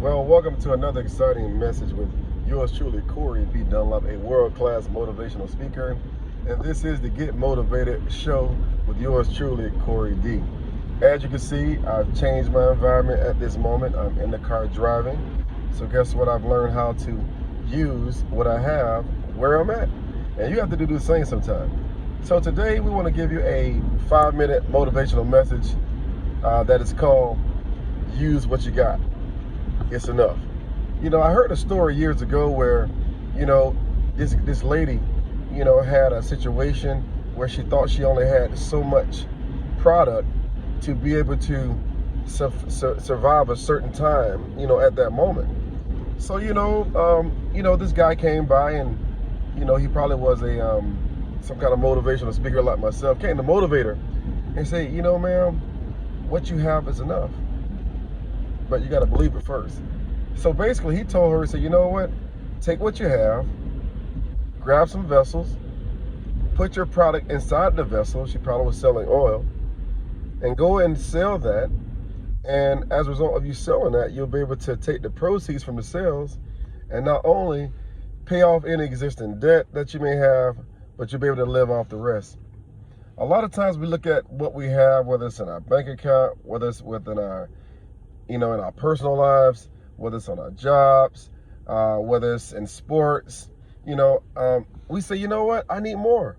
Well, welcome to another exciting message with yours truly, Corey B. Dunlap, a world-class motivational speaker. And this is the Get Motivated show with yours truly, Corey D. As you can see, I've changed my environment at this moment. I'm in the car driving. So guess what? I've learned how to use what I have where I'm at. And you have to do the same sometime. So today we want to give you a 5-minute motivational message that is called Use What You Got. It's enough. I heard a story years ago where, this lady, had a situation where she thought she only had so much product to be able to survive a certain time, at that moment. So, this guy came by and, he probably was some kind of motivational speaker like myself, came to motivate her and say, ma'am, what you have is enough. But you got to believe it first. So basically he told her, he said, you know what, take what you have, grab some vessels, put your product inside the vessel, she probably was selling oil, and go and sell that. And as a result of you selling that, you'll be able to take the proceeds from the sales and not only pay off any existing debt that you may have, but you'll be able to live off the rest. A lot of times we look at what we have, whether it's in our bank account, whether it's within our in our personal lives, whether it's on our jobs, whether it's in sports, we say, you know what, I need more.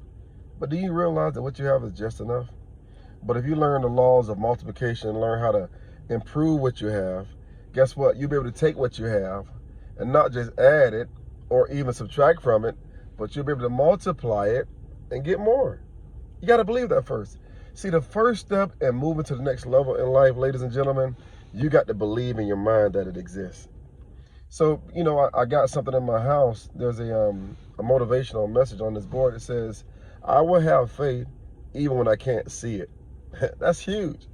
But do you realize that what you have is just enough? But if you learn the laws of multiplication, learn how to improve what you have, guess what? You'll be able to take what you have and not just add it or even subtract from it, but you'll be able to multiply it and get more. You got to believe that first. See, the first step in moving to the next level in life, ladies and gentlemen, you got to believe in your mind that it exists. So, I got something in my house. There's a motivational message on this board. It says, I will have faith even when I can't see it. That's huge.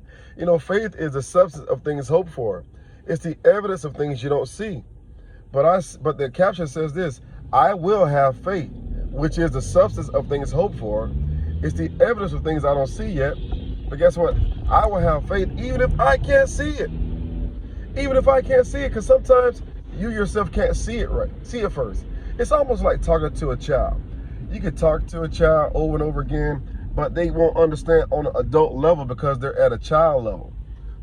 Faith is the substance of things hoped for. It's the evidence of things you don't see. But the caption says this, I will have faith, which is the substance of things hoped for. It's the evidence of things I don't see yet. But guess what? I will have faith even if I can't see it. Even if I can't see it, because sometimes you yourself can't see it right. See it first. It's almost like talking to a child. You could talk to a child over and over again, but they won't understand on an adult level because they're at a child level.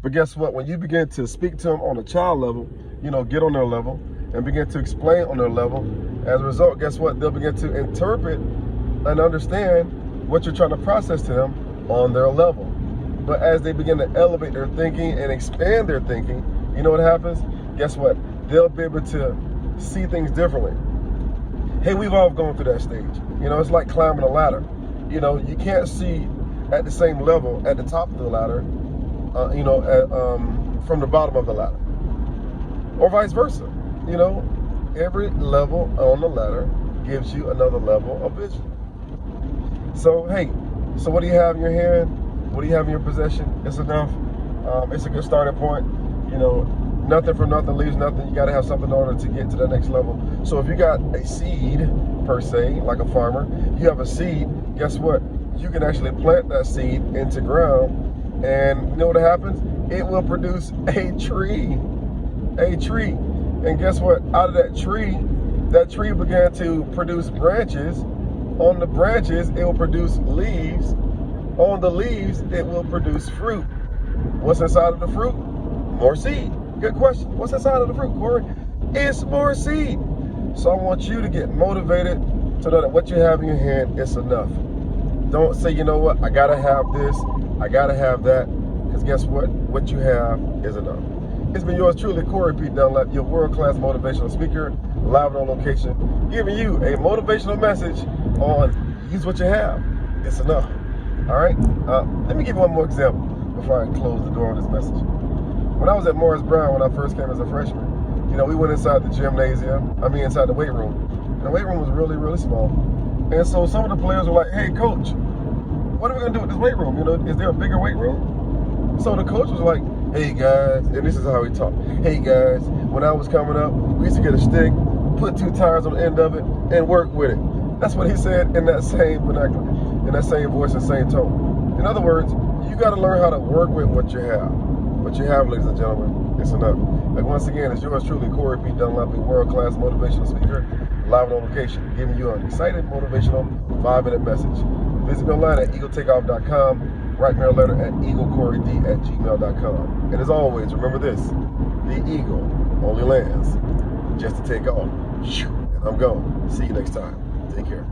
But guess what? When you begin to speak to them on a child level, get on their level and begin to explain on their level, as a result, guess what? They'll begin to interpret and understand what you're trying to process to them on their level. But as they begin to elevate their thinking and expand their thinking, you know what happens? Guess what? They'll be able to see things differently. Hey, we've all gone through that stage. It's like climbing a ladder. You can't see at the same level at the top of the ladder, from the bottom of the ladder. Or vice versa. Every level on the ladder gives you another level of vision. So, hey, so what do you have in your hand? What do you have in your possession? It's enough. It's a good starting point. Nothing from nothing leaves nothing. You got to have something in order to get to the next level. So if you got a seed, per se, like a farmer, you have a seed, guess what? You can actually plant that seed into ground, and you know what happens? It will produce a tree. A tree. And guess what? Out of that tree began to produce branches. On the branches, it will produce leaves. On the leaves, it will produce fruit. What's inside of the fruit? More seed. Good question. What's inside of the fruit, Corey? It's more seed. So I want you to get motivated to know that what you have in your hand is enough. Don't say, you know what, I gotta have this, I gotta have that, because guess what? What you have is enough. It's been yours truly, Corey P. Dunlap, your world-class motivational speaker, live and on location, giving you a motivational message on use what you have. It's enough. All right? Let me give you one more example before I close the door on this message. When I was at Morris Brown, when I first came as a freshman, we went inside the inside the weight room. And the weight room was really, really small. And so some of the players were like, hey, coach, what are we going to do with this weight room? Is there a bigger weight room? So the coach was like, hey, guys, and this is how he talked. Hey, guys, when I was coming up, we used to get a stick, put 2 tires on the end of it, and work with it. That's what he said in that same vernacular, in that same voice and same tone. In other words, you got to learn how to work with what you have. What you have, ladies and gentlemen, it's enough. Like once again, it's yours truly, Corey P. Dunlap, a world-class motivational speaker, live on location, giving you an exciting, motivational 5-minute message. Visit me online at eagleTakeoff.com. Write me a letter at eaglecoryd@gmail.com. And as always, remember this: the eagle only lands just to take off. And I'm gone. See you next time. Take care.